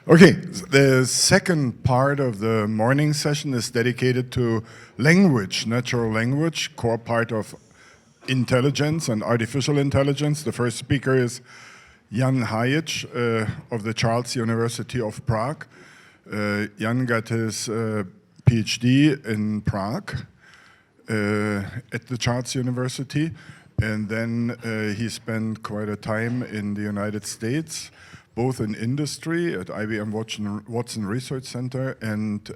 Okay, the second part of the morning session is dedicated to language, natural language, core part of intelligence and artificial intelligence. The first speaker is Jan Hajic of the Charles University of Prague. Jan got his PhD in Prague at the Charles University, and then he spent quite a time in the United States, both in industry at IBM Watson Research Center and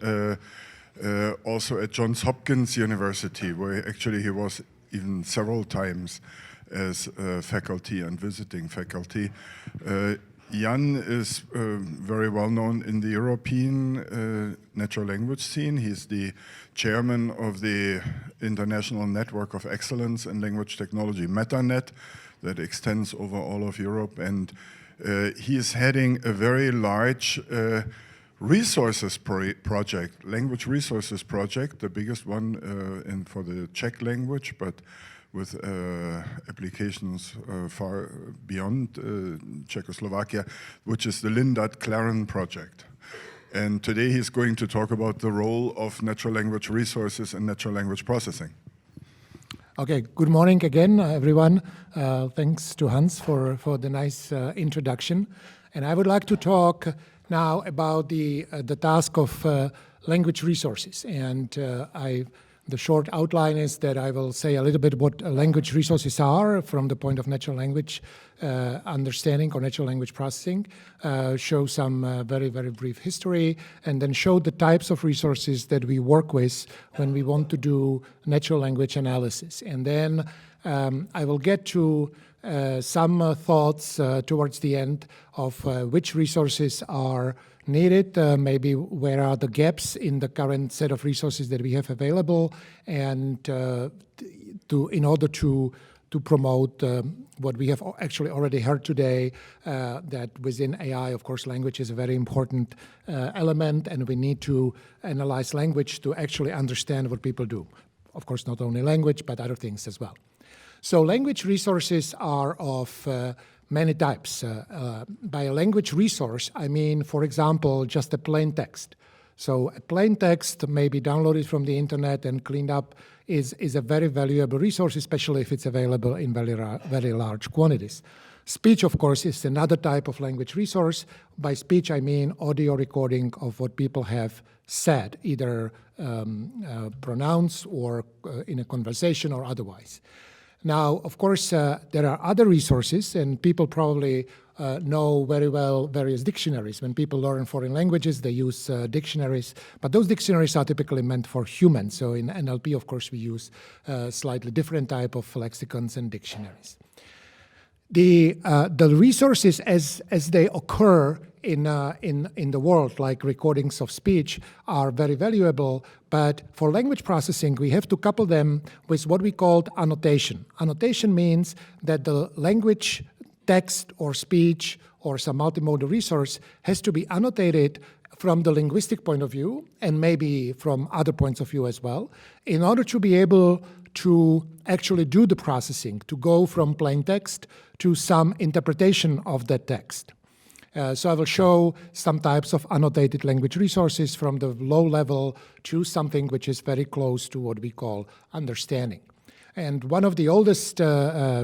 also at Johns Hopkins University, where actually he was even several times as faculty and visiting faculty. Jan is very well known in the European natural language scene. He's the chairman of the International Network of Excellence in Language Technology, MetaNet, that extends over all of Europe, and he is heading a very large resources project, language resources project, the biggest one for the Czech language, but with applications far beyond Czechoslovakia, which is the Lindat-Claren project. And today he's going to talk about the role of natural language resources and natural language processing. Okay, good morning again, everyone. Thanks to Hans for the nice introduction. And I would like to talk now about the task of language resources. And the short outline is that I will say a little bit what language resources are from the point of natural language understanding or natural language processing, show some very, very brief history, and then show the types of resources that we work with when we want to do natural language analysis. And then I will get to some thoughts towards the end of which resources are needed, maybe where are the gaps in the current set of resources that we have available, and in order to promote what we have actually already heard today, that within AI, of course, language is a very important element, and we need to analyze language to actually understand what people do. Of course, not only language, but other things as well. So language resources are of many types. By a language resource, I mean, for example, just a plain text. So a plain text may be downloaded from the internet and cleaned up is a very valuable resource, especially if it's available in very large quantities. Speech, of course, is another type of language resource. By speech, I mean audio recording of what people have said, either pronounced or in a conversation or otherwise. Now, of course, there are other resources, and people probably know very well various dictionaries. When people learn foreign languages, they use dictionaries, but those dictionaries are typically meant for humans. So in NLP, of course, we use slightly different type of lexicons and dictionaries. The resources as they occur in the world, like recordings of speech, are very valuable, but for language processing, we have to couple them with what we call annotation. Annotation means that the language text or speech or some multimodal resource has to be annotated from the linguistic point of view, and maybe from other points of view as well, in order to be able to actually do the processing, to go from plain text to some interpretation of that text. So I will show some types of annotated language resources from the low level to something which is very close to what we call understanding. And one of the oldest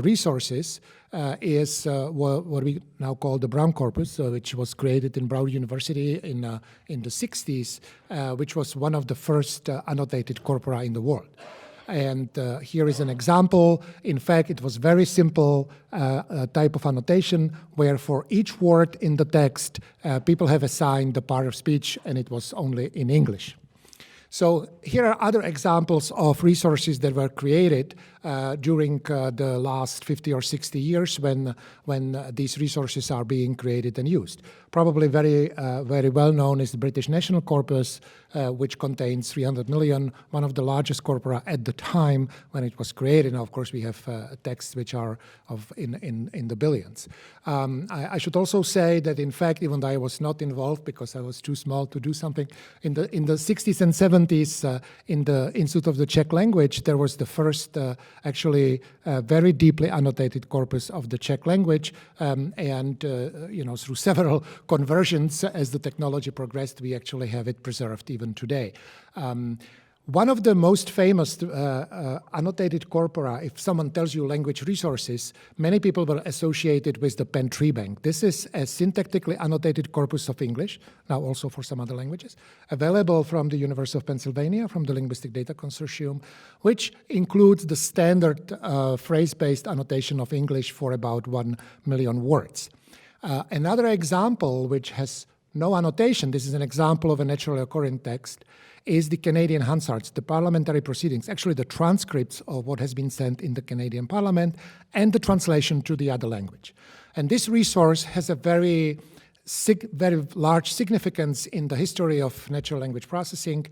resources is what we now call the Brown Corpus, which was created in Brown University in the 60s, which was one of the first annotated corpora in the world. And here is an example. In fact, it was very simple type of annotation where for each word in the text, people have assigned the part of speech, and it was only in English. So here are other examples of resources that were created during the last 50 or 60 years when these resources are being created and used. Probably very well known is the British National Corpus, which contains 300 million, one of the largest corpora at the time when it was created. Now, of course, we have texts which are in the billions. I should also say that, in fact, even though I was not involved because I was too small to do something, in the 60s and 70s, in the Institute of the Czech Language, there was the first actually a very deeply annotated corpus of the Czech language, and through several conversions as the technology progressed, we actually have it preserved even today. One of the most famous annotated corpora, if someone tells you language resources, many people will associate it with the Penn Tree Bank. This is a syntactically annotated corpus of English, now also for some other languages, available from the University of Pennsylvania, from the Linguistic Data Consortium, which includes the standard phrase-based annotation of English for about 1 million words. Another example which has no annotation, this is an example of a naturally occurring text, is the Canadian Hansards, the parliamentary proceedings, actually the transcripts of what has been sent in the Canadian Parliament and the translation to the other language. And this resource has a very large significance in the history of natural language processing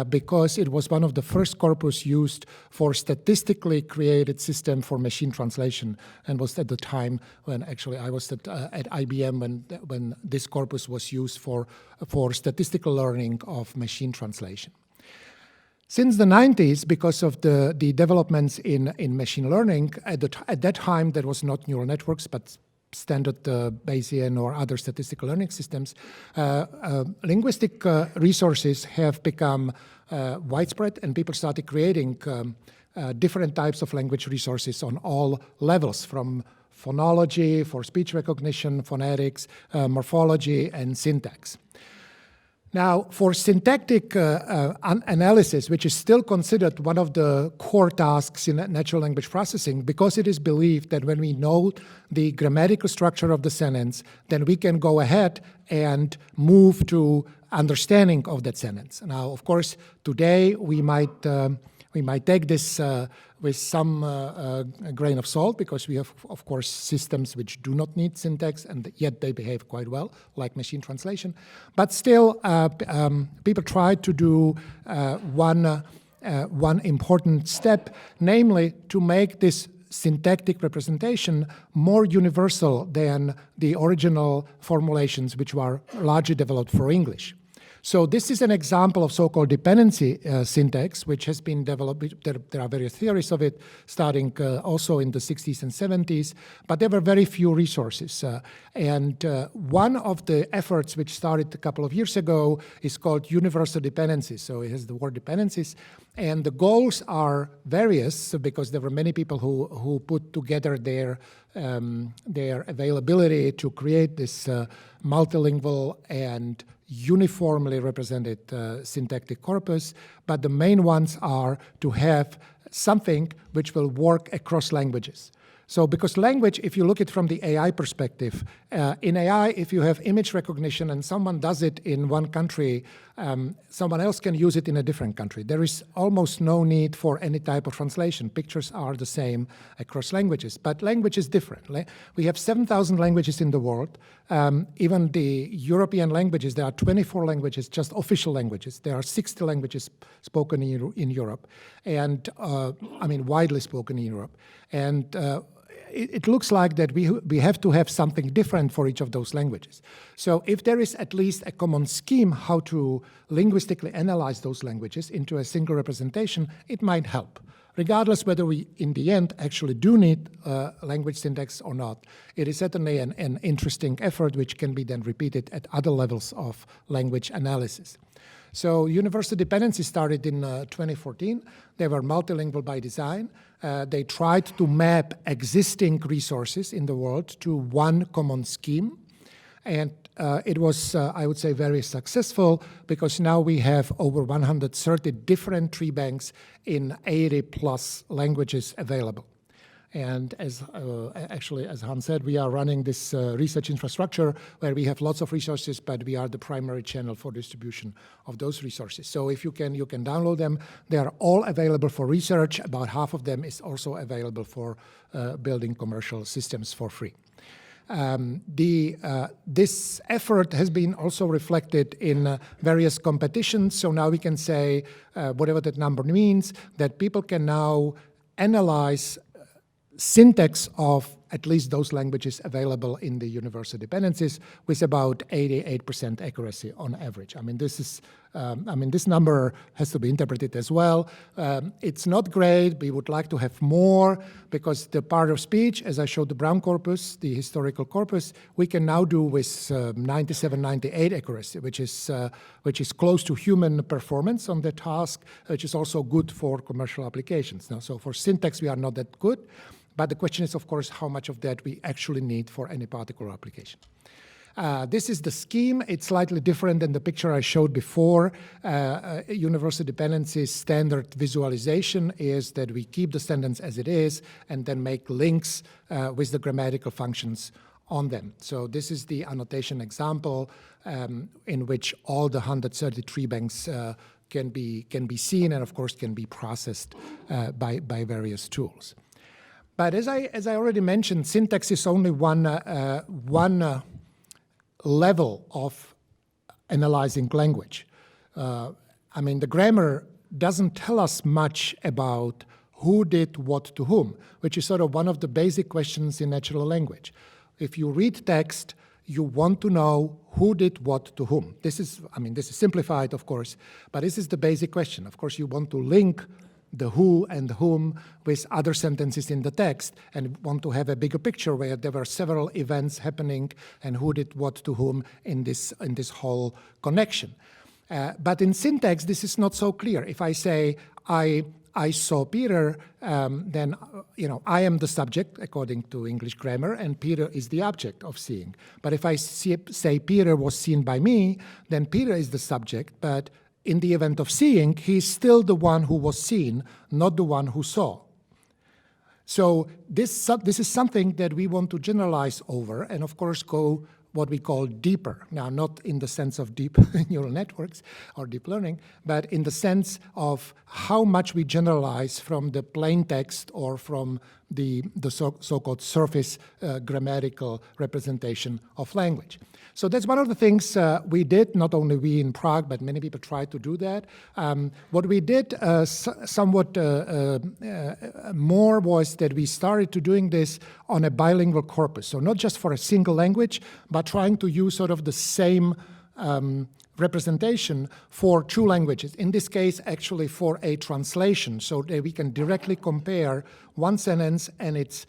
because it was one of the first corpus used for statistically created system for machine translation, and was at the time when actually I was at IBM when this corpus was used for statistical learning of machine translation. Since the 90s, because of the developments in machine learning, at that time there was not neural networks, but standard Bayesian or other statistical learning systems, linguistic resources have become widespread, and people started creating different types of language resources on all levels, from phonology, for speech recognition, phonetics, morphology, and syntax. Now, for syntactic analysis, which is still considered one of the core tasks in natural language processing, because it is believed that when we know the grammatical structure of the sentence, then we can go ahead and move to understanding of that sentence. Now, of course, today we might take this with some grain of salt, because we have, of course, systems which do not need syntax, and yet they behave quite well, like machine translation. But still, people try to do one important step, namely to make this syntactic representation more universal than the original formulations, which were largely developed for English. So this is an example of so-called dependency syntax, which has been developed. There are various theories of it, starting also in the 60s and 70s, but there were very few resources. And one of the efforts which started a couple of years ago is called Universal Dependencies. So it has the word dependencies. And the goals are various, because there were many people who put together their availability to create this multilingual and uniformly represented syntactic corpus, but the main ones are to have something which will work across languages. So because language, if you look at it from the AI perspective, in AI, if you have image recognition and someone does it in one country, someone else can use it in a different country. There is almost no need for any type of translation. Pictures are the same across languages, but language is different. We have 7,000 languages in the world. Even the European languages, there are 24 languages, just official languages. There are 60 languages spoken in Europe, and widely spoken in Europe. And it looks like that we have to have something different for each of those languages. So if there is at least a common scheme how to linguistically analyze those languages into a single representation, it might help. Regardless whether we, in the end, actually do need language syntax or not, it is certainly an interesting effort which can be then repeated at other levels of language analysis. So Universal Dependencies started in 2014. They were multilingual by design. They tried to map existing resources in the world to one common scheme. And it was, I would say, very successful, because now we have over 130 different tree banks in 80 plus languages available. And as Hans said, we are running this research infrastructure where we have lots of resources, but we are the primary channel for distribution of those resources. So if you can download them. They are all available for research. About half of them is also available for building commercial systems for free. This effort has been also reflected in various competitions. So now we can say, whatever that number means, that people can now analyze syntax of at least those languages available in the universal dependencies, with about 88% accuracy on average. I mean, this number has to be interpreted as well. It's not great. We would like to have more, because the part of speech, as I showed the Brown corpus, the historical corpus, we can now do with 97, 98 accuracy, which is close to human performance on the task, which is also good for commercial applications. Now, so for syntax, we are not that good, but the question is, of course, how much of that we actually need for any particular application. This is the scheme. It's slightly different than the picture I showed before. Universal dependencies standard visualization is that we keep the sentence as it is and then make links with the grammatical functions on them. So this is the annotation example in which all the 133 banks can be seen and, of course, can be processed by various tools. But as I already mentioned, syntax is only one level of analyzing language. I mean, the grammar doesn't tell us much about who did what to whom, which is sort of one of the basic questions in natural language. If you read text, you want to know who did what to whom. This is simplified, of course, but this is the basic question. Of course, you want to link the who and whom with other sentences in the text and want to have a bigger picture where there were several events happening and who did what to whom in this whole connection. But in syntax, this is not so clear. If I say, I saw Peter, then I am the subject according to English grammar, and Peter is the object of seeing. But if I say Peter was seen by me, then Peter is the subject, but in the event of seeing, he's still the one who was seen, not the one who saw. So this is something that we want to generalize over and, of course, go what we call deeper. Now, not in the sense of deep neural networks or deep learning, but in the sense of how much we generalize from the plain text or from the so-called surface grammatical representation of language. So that's one of the things we did, not only we in Prague, but many people tried to do that. What we did somewhat more was that we started to doing this on a bilingual corpus. So not just for a single language, but trying to use sort of the same representation for two languages. In this case, actually for a translation, so that we can directly compare one sentence and its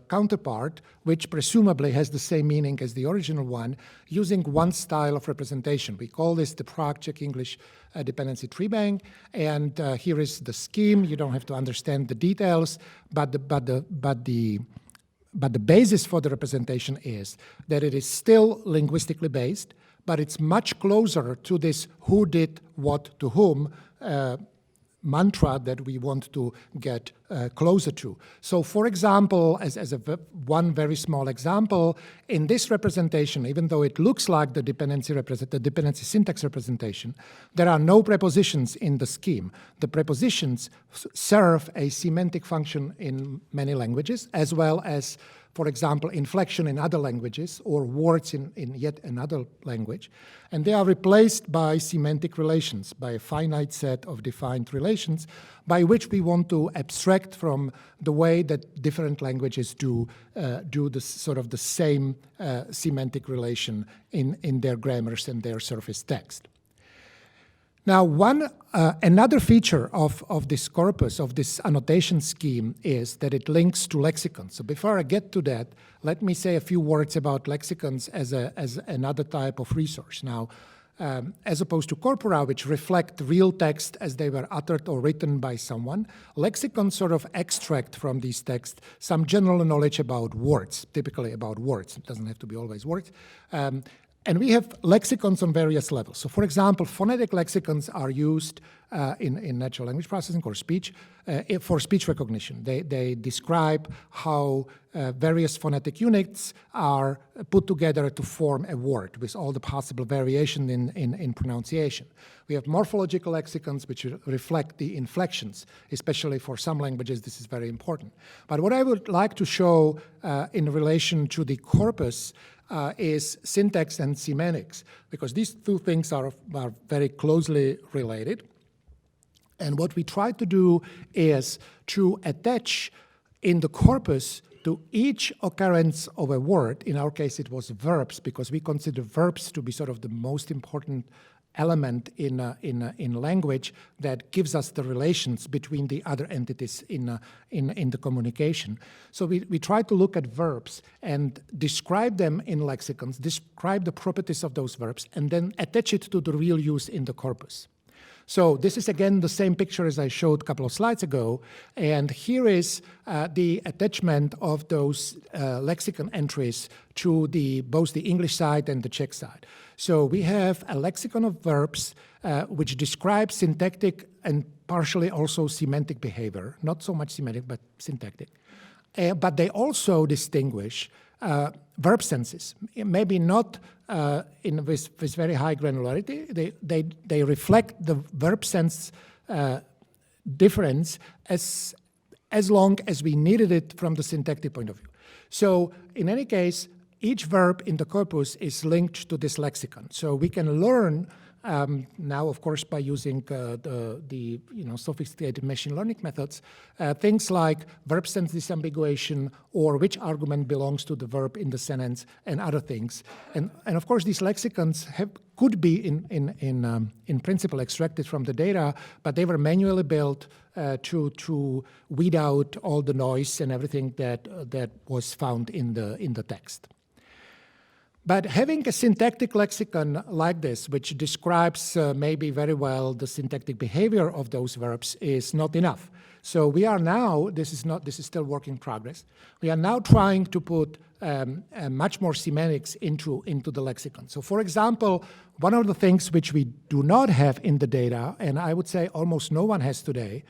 counterpart, which presumably has the same meaning as the original one, using one style of representation. We call this the Prague Czech English dependency tree bank, and here is the scheme. You don't have to understand the details, but the basis for the representation is that it is still linguistically based, but it's much closer to this who did what to whom mantra that we want to get closer to. So, for example, as one very small example, in this representation, even though it looks like the dependency syntax representation, there are no prepositions in the scheme. The prepositions serve a semantic function in many languages, as well as, for example, inflection in other languages or words in yet another language. And they are replaced by semantic relations, by a finite set of defined relations, by which we want to abstract from the way that different languages do the sort of the same semantic relation in their grammars and their surface text. Now, another feature of this corpus, of this annotation scheme, is that it links to lexicons. So before I get to that, let me say a few words about lexicons as another type of resource. Now, as opposed to corpora, which reflect real text as they were uttered or written by someone, lexicons sort of extract from these texts some general knowledge about words, typically about words. It doesn't have to be always words. And we have lexicons on various levels. So, for example, phonetic lexicons are used in natural language processing or speech for speech recognition. They describe how various phonetic units are put together to form a word with all the possible variation in pronunciation. We have morphological lexicons which reflect the inflections, especially for some languages this is very important. But what I would like to show in relation to the corpus is syntax and semantics, because these two things are very closely related. And what we try to do is to attach in the corpus to each occurrence of a word. In our case, it was verbs, because we consider verbs to be sort of the most important element in language that gives us the relations between the other entities in the communication. So we try to look at verbs and describe them in lexicons, describe the properties of those verbs, and then attach it to the real use in the corpus. So this is again the same picture as I showed a couple of slides ago, and here is the attachment of those lexicon entries to both the English side and the Czech side. So we have a lexicon of verbs which describes syntactic and partially also semantic behavior, not so much semantic but syntactic. But they also distinguish verb senses, maybe not with very high granularity. They reflect the verb sense difference as long as we needed it from the syntactic point of view. So in any case, each verb in the corpus is linked to this lexicon. So we can learn now, of course, by using the sophisticated machine learning methods, things like verb sense disambiguation or which argument belongs to the verb in the sentence and other things. And of course, these lexicons could be in principle extracted from the data, but they were manually built to weed out all the noise and everything that was found in the text. But having a syntactic lexicon like this, which describes maybe very well the syntactic behavior of those verbs, is not enough. So we are now, this is still work in progress, we are now trying to put much more semantics into the lexicon. So for example, one of the things which we do not have in the data, and I would say almost no one has today,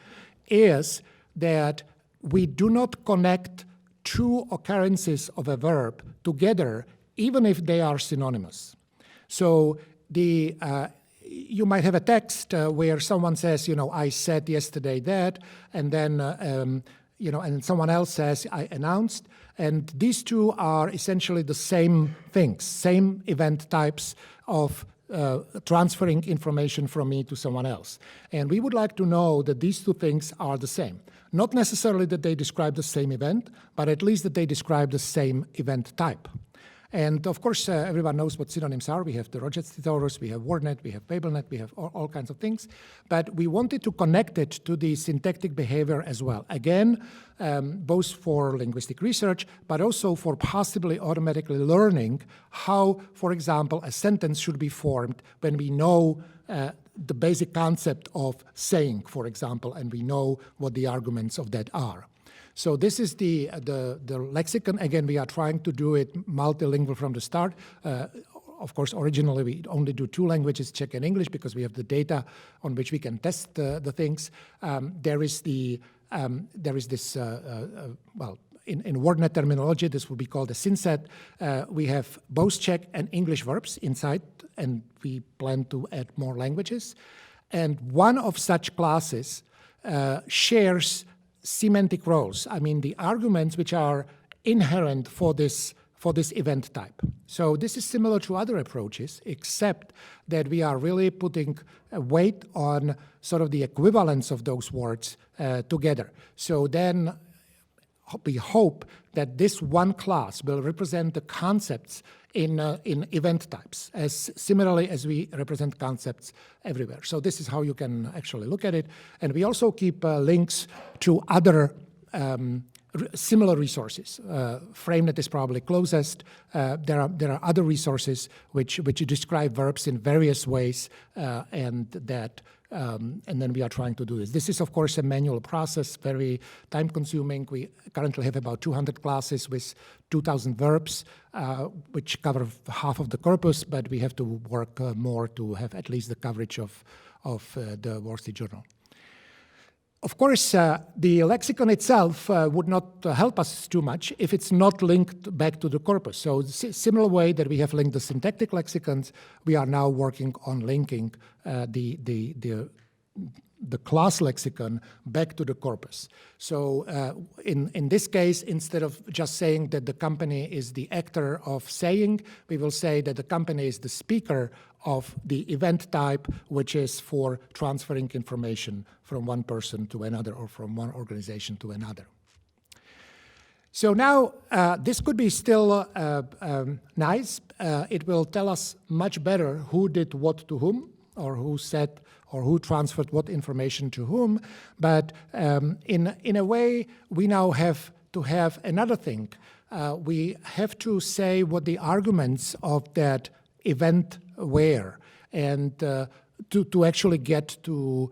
is that we do not connect two occurrences of a verb together even if they are synonymous. So you might have a text where someone says, I said yesterday that, and then, and someone else says, I announced, and these two are essentially the same things, same event types of transferring information from me to someone else. And we would like to know that these two things are the same. Not necessarily that they describe the same event, but at least that they describe the same event type. And of course, everyone knows what synonyms are. We have the Roget-Taurus, we have WordNet, we have PableNet, we have all kinds of things. But we wanted to connect it to the syntactic behavior as well. Again, both for linguistic research, but also for possibly automatically learning how, for example, a sentence should be formed when we know the basic concept of saying, for example, and we know what the arguments of that are. So this is the lexicon. Again, we are trying to do it multilingual from the start. Of course, originally we only do two languages, Czech and English, because we have the data on which we can test the things. There is this, in WordNet terminology, this will be called a synset. We have both Czech and English verbs inside, and we plan to add more languages. And one of such classes shares semantic roles. I mean, the arguments which are inherent for this event type. So this is similar to other approaches, except that we are really putting a weight on sort of the equivalence of those words together. So then we hope that this one class will represent the concepts in event types, as similarly as we represent concepts everywhere. So this is how you can actually look at it. And we also keep links to other similar resources. FrameNet is probably closest. There are other resources which describe verbs in various ways, and then we are trying to do this. This is, of course, a manual process, very time-consuming. We currently have about 200 classes with 2,000 verbs, which cover half of the corpus, but we have to work more to have at least the coverage of the Wall Street Journal. Of course, the lexicon itself would not help us too much if it's not linked back to the corpus. So similar way that we have linked the syntactic lexicons, we are now working on linking the class lexicon back to the corpus. So in this case, instead of just saying that the company is the actor of saying, we will say that the company is the speaker of the event type, which is for transferring information from one person to another or from one organization to another. So now this could be still nice. It will tell us much better who did what to whom, or who said or who transferred what information to whom. But in a way, we now have to have another thing. We have to say what the arguments of that event were, and to actually get to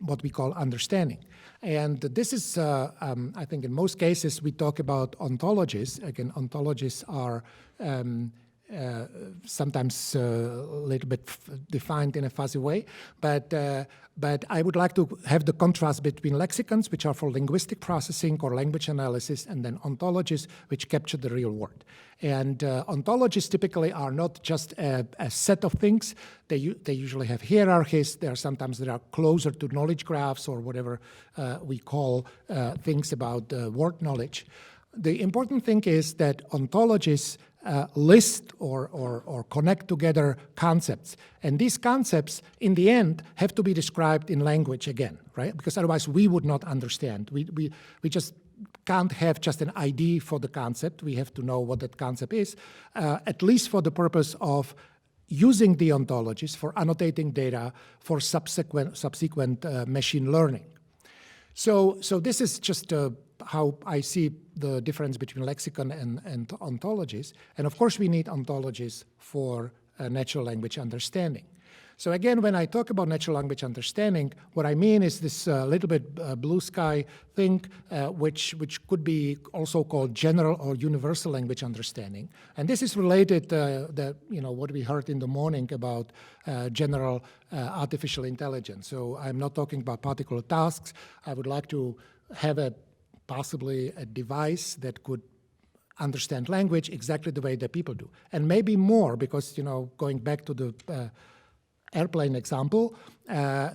what we call understanding. And this is, I think in most cases, we talk about ontologies. Again, ontologies are sometimes a little bit defined in a fuzzy way, but I would like to have the contrast between lexicons, which are for linguistic processing or language analysis, and then ontologies, which capture the real world. And ontologies typically are not just a set of things. They usually have hierarchies. Sometimes they are closer to knowledge graphs or whatever we call things about word knowledge. The important thing is that ontologies list or connect together concepts. And these concepts, in the end, have to be described in language again, right? Because otherwise we would not understand. We just can't have just an ID for the concept. We have to know what that concept is, at least for the purpose of using the ontologies for annotating data for subsequent machine learning. So this is just how I see the difference between lexicon and ontologies. And of course, we need ontologies for natural language understanding. So again, when I talk about natural language understanding, what I mean is this little bit blue sky thing, which could be also called general or universal language understanding. And this is related to what we heard in the morning about general artificial intelligence. So I'm not talking about particular tasks. I would like to have possibly a device that could understand language exactly the way that people do. And maybe more, because, going back to the airplane example, I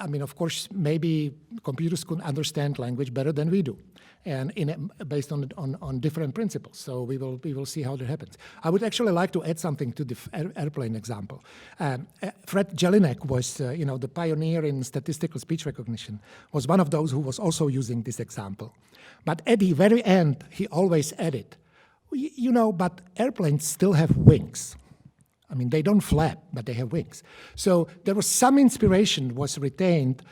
mean, of course, maybe computers could understand language better than we do, and based on different principles. So we will see how that happens. I would actually like to add something to the airplane example. Fred Jelinek was, the pioneer in statistical speech recognition, was one of those who was also using this example. But at the very end, he always added, but airplanes still have wings. I mean, they don't flap, but they have wings. So there was some inspiration was retained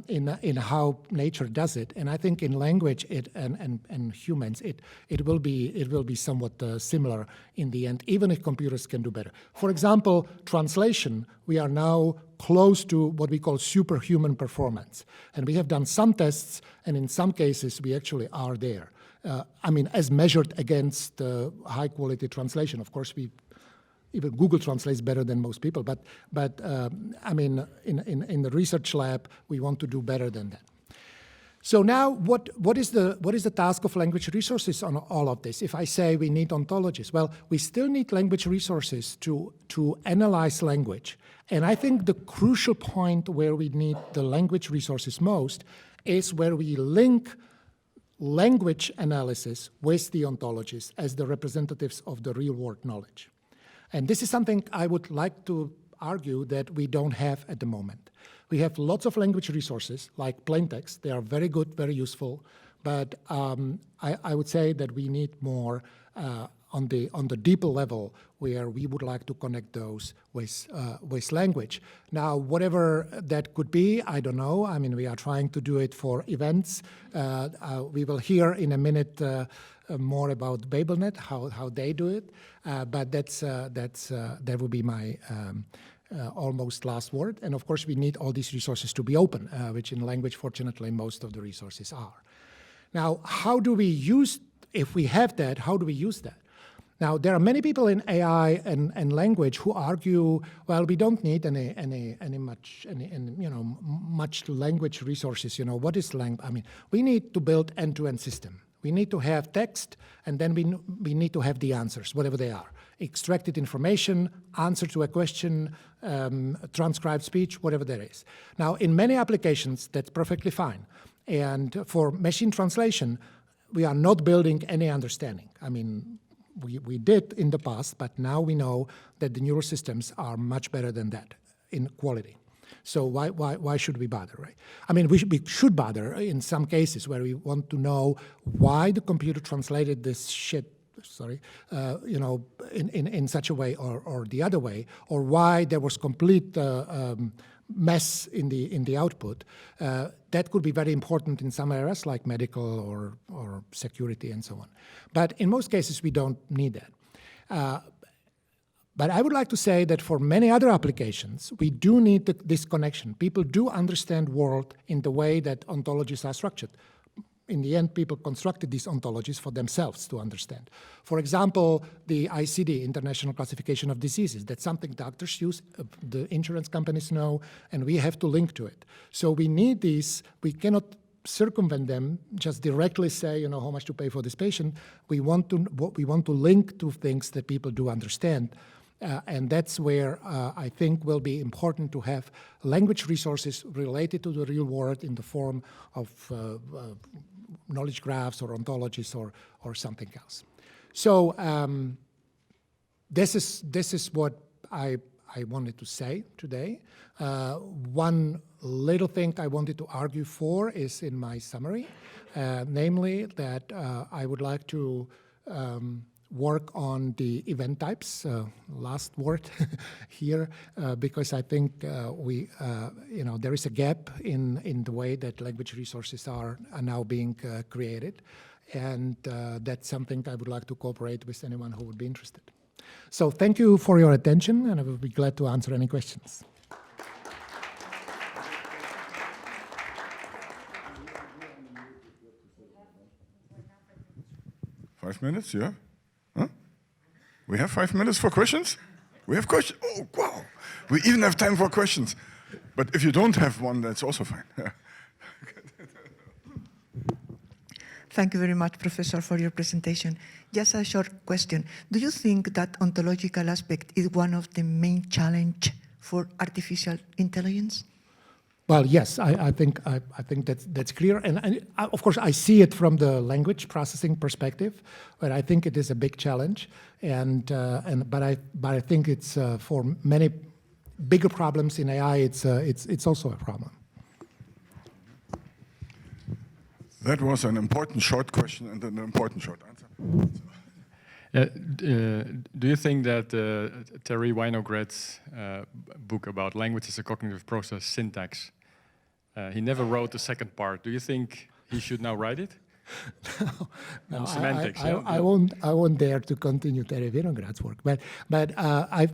in how nature does it, and I think in language and humans it will be somewhat similar in the end, even if computers can do better. For example, translation. We are now close to what we call superhuman performance, and we have done some tests, and in some cases we actually are there. I mean, as measured against high quality translation. Of course, even Google translates better than most people, but I mean, in the research lab, we want to do better than that. So now, what is the task of language resources on all of this? If I say we need ontologies, well, we still need language resources to analyze language. And I think the crucial point where we need the language resources most is where we link language analysis with the ontologies as the representatives of the real-world knowledge. And this is something I would like to argue that we don't have at the moment. We have lots of language resources, like plain text. They are very good, very useful, but I would say that we need more on the deeper level where we would like to connect those with language. Now, whatever that could be, I don't know. I mean, we are trying to do it for events. We will hear in a minute more about BabelNet, how they do it, but that will be my almost last word. And of course, we need all these resources to be open, which in language, fortunately, most of the resources are. Now, how do we use, if we have that, how do we use that? Now, there are many people in AI and language who argue, well, we don't need much language resources. What is language? I mean, we need to build end-to-end system. We need to have text, and then we need to have the answers, whatever they are. Extracted information, answer to a question, transcribed speech, whatever there is. Now, in many applications, that's perfectly fine. And for machine translation, we are not building any understanding. I mean, we did in the past, but now we know that the neural systems are much better than that in quality. So why should we bother, right? I mean, we should bother in some cases where we want to know why the computer translated this shit, in such a way or the other way, or why there was complete mess in the output. That could be very important in some areas like medical or security and so on. But in most cases, we don't need that. But I would like to say that for many other applications, we do need this connection. People do understand world in the way that ontologies are structured. In the end, people constructed these ontologies for themselves to understand. For example, the ICD, International Classification of Diseases, that's something doctors use, the insurance companies know, and we have to link to it. So we need these. We cannot circumvent them, just directly say, how much to pay for this patient. We want to link to things that people do understand. And that's where I think will be important to have language resources related to the real world in the form of knowledge graphs or ontologies or something else. So this is what I wanted to say today. One little thing I wanted to argue for is in my summary, namely that I would like to work on the event types, last word here, because I think there is a gap in the way that language resources are now being created, and that's something I would like to cooperate with anyone who would be interested. So thank you for your attention, and I will be glad to answer any questions. Five minutes, yeah? Huh? We have 5 minutes for questions? We have questions? Oh, wow. We even have time for questions. But if you don't have one, that's also fine. Thank you very much, Professor, for your presentation. Just a short question. Do you think that ontological aspect is one of the main challenge for artificial intelligence? Well, yes, I think that's clear, and of course I see it from the language processing perspective, but I think it is a big challenge, but I think it's for many bigger problems in AI. It's also a problem. That was an important short question and an important short answer. Do you think that Terry Winograd's book about language as a cognitive process, syntax, he never wrote the second part. Do you think he should now write it? No, semantics. I won't dare to continue Terry Winograd's work. But I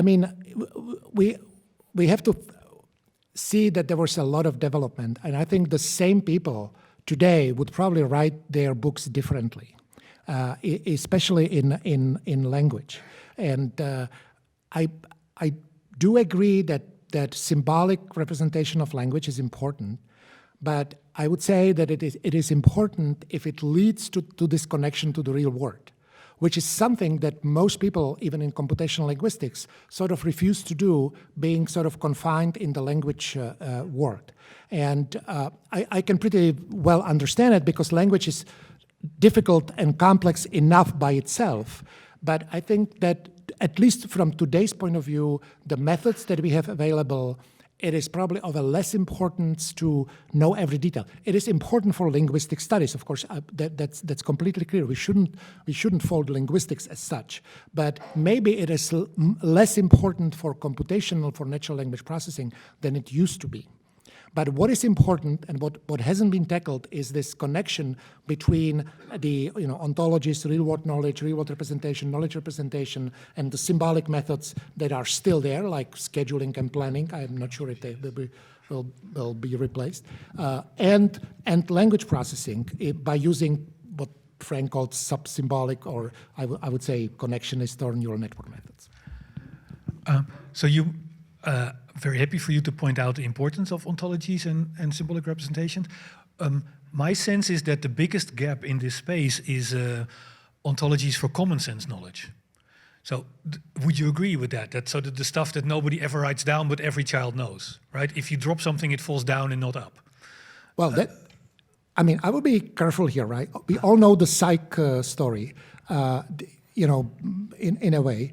mean, we have to see that there was a lot of development, and I think the same people today would probably write their books differently, especially in language. And I do agree that symbolic representation of language is important, but I would say that it is important if it leads to this connection to the real world, which is something that most people, even in computational linguistics, sort of refuse to do, being sort of confined in the language world. And I can pretty well understand it because language is difficult and complex enough by itself. But I think that, at least from today's point of view, the methods that we have available, it is probably of a less importance to know every detail. It is important for linguistic studies, of course. That's completely clear. We shouldn't fold linguistics as such. But maybe it is less important for computational, for natural language processing than it used to be. But what is important and what hasn't been tackled is this connection between the ontologies, real-world knowledge, real-world representation, knowledge representation, and the symbolic methods that are still there, like scheduling and planning. I'm not sure if they will be replaced, and language processing by using what Frank called sub-symbolic, or I would say connectionist or neural network methods. So you. Very happy for you to point out the importance of ontologies and symbolic representations. My sense is that the biggest gap in this space is ontologies for common sense knowledge. So would you agree with that? That the stuff that nobody ever writes down but every child knows, right? If you drop something, it falls down and not up. Well, I would be careful here, right? We all know the psych story. in a way.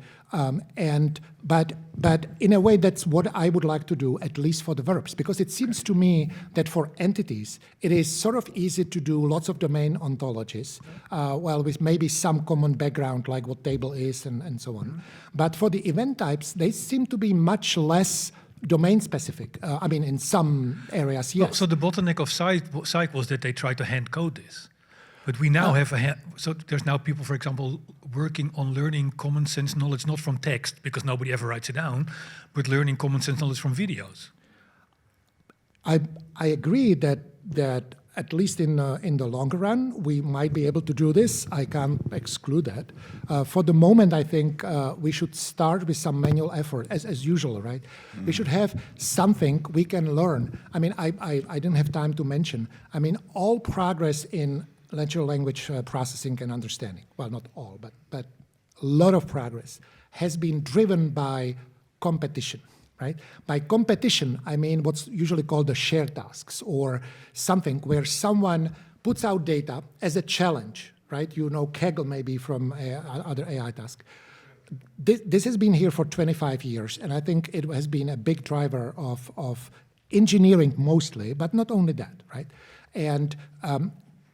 But in a way, that's what I would like to do, at least for the verbs, because it seems to me that for entities, it is sort of easy to do lots of domain ontologies, with maybe some common background, like what table is and so on. But for the event types, they seem to be much less domain specific. I mean, in some areas, yes. So the bottleneck of Psych was that they tried to hand code this. But we now have so there's now people, for example, working on learning common sense knowledge, not from text, because nobody ever writes it down, but learning common sense knowledge from videos. I agree that at least in the longer run, we might be able to do this. I can't exclude that. For the moment, I think we should start with some manual effort, as usual, right? We should have something we can learn. I mean, I didn't have time to mention. I mean, all progress in natural language processing and understanding, well, not all, but a lot of progress has been driven by competition, right? By competition, I mean what's usually called the shared tasks, or something where someone puts out data as a challenge, right? You know Kaggle maybe from other AI tasks. This has been here for 25 years, and I think it has been a big driver of engineering mostly, but not only that, right? And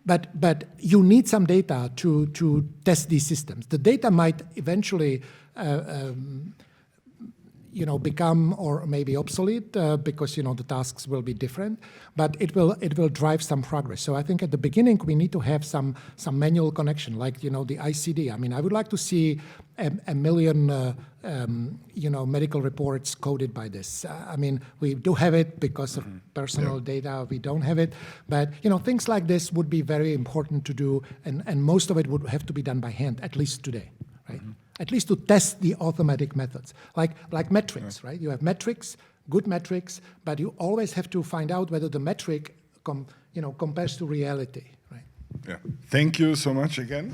But you need some data to test these systems. The data might eventually, become or maybe obsolete because the tasks will be different. But it will drive some progress. So I think at the beginning we need to have some manual connection, like the ICD. I mean, I would like to see a million medical reports coded by this. I mean, we do have it because of personal data. We don't have it, but things like this would be very important to do, and most of it would have to be done by hand, at least today, right? At least to test the automatic methods, like metrics, right? You have metrics, good metrics, but you always have to find out whether the metric compares to reality, right? Yeah. Thank you so much again.